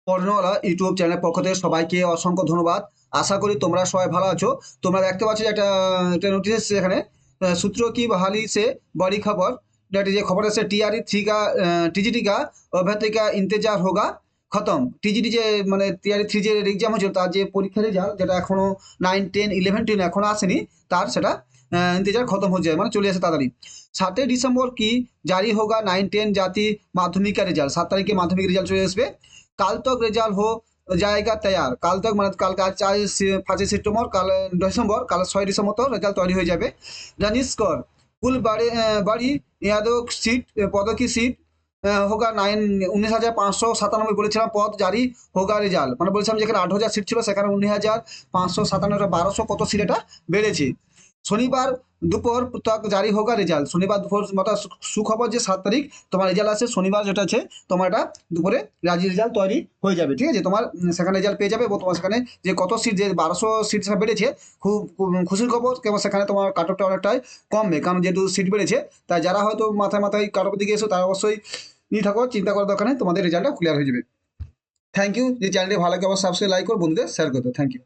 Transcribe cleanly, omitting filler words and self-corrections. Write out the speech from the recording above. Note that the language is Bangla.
পড়নেওয়ালা ইউটিউব চ্যানেলের পক্ষ থেকে সবাইকে অসংখ্য ধন্যবাদ। আশা করি তোমরা সবাই ভালো আছো। তোমরা দেখতে পাচ্ছ যে একটা নোটিশ এসেছে এখানে, सूत्रों की बहाली से बड़ी खबर। এটা যে খবর এসেছে, টিআরই থ্রি কা টিজিটি কা अभ्यर्थी का इंतजार होगा খতম। টিজিটি যে মানে টিআরই থ্রি যে এক্সাম হয়েছিল তার যে পরীক্ষার রেজাল্ট, যেটা এখনো 9, 10, 11, 12 এখনো আসেনি, তার সেটা ইন্তজার খতম হয়ে যায়, মানে চলে আসে তাড়াতাড়ি। 7 ডিসেম্বর কি জারি হোগা 9, 10 জাতি মাধ্যমিক का রেজাল্ট। 7 তারিখে মাধ্যমিক রেজাল্ট চলে আসবে। কাল তক রেজাল্ট হো জায়গা তৈয়ার। কাল তক মানে কালকে আজ 5 সেপ্টেম্বর, কাল ডিসেম্বর, কাল 6 ডিসেম্বর তো রেজাল্ট তৈরি হয়ে যাবে। रनिस स्कोर कुल बड़ी यादव सीट पदों की सीट होगा 19,597 বলেছিলাম পদ জারি হোগা রেজাল্ট, মানে বলছিলাম যেখানে 8,000 সিট ছিল সেখানে 19,597 1200 কত সিট এটা বেড়েছে। শনিবার দুপুর তক জারি হোগা রেজাল্ট। শনিবার দুপুর মানে সুখবর যে 7 তারিখ তোমার রেজাল্ট আছে, শনিবার যেটা আছে তোমার এটা দুপুরে রাজি রেজাল্ট তৈরি হয়ে যাবে। ঠিক আছে, তোমার সেখানে রেজাল্ট পেয়ে যাবে এবং তোমার সেখানে যে কত সিট, যে 1200 সিট সেটা বেড়েছে, খুব খুশির খবর। কেবল সেখানে তোমার কাট অফটা অনেকটাই কমবে, কারণ যেহেতু সিট বেড়েছে। তাই যারা হয়তো মাথায় মাথায় কাট অফের দিকে এসো তারা অবশ্যই নিয়ে থাকো, চিন্তা করার দরকার নেই, তোমাদের রেজাল্টটা ক্লিয়ার হয়ে যাবে। Thank you. যে চ্যানেলটি ভালো লাগে অবশ্যই সাবস্ক্রাইব, লাইক করো, বন্ধুদের শেয়ার করতে। Thank you.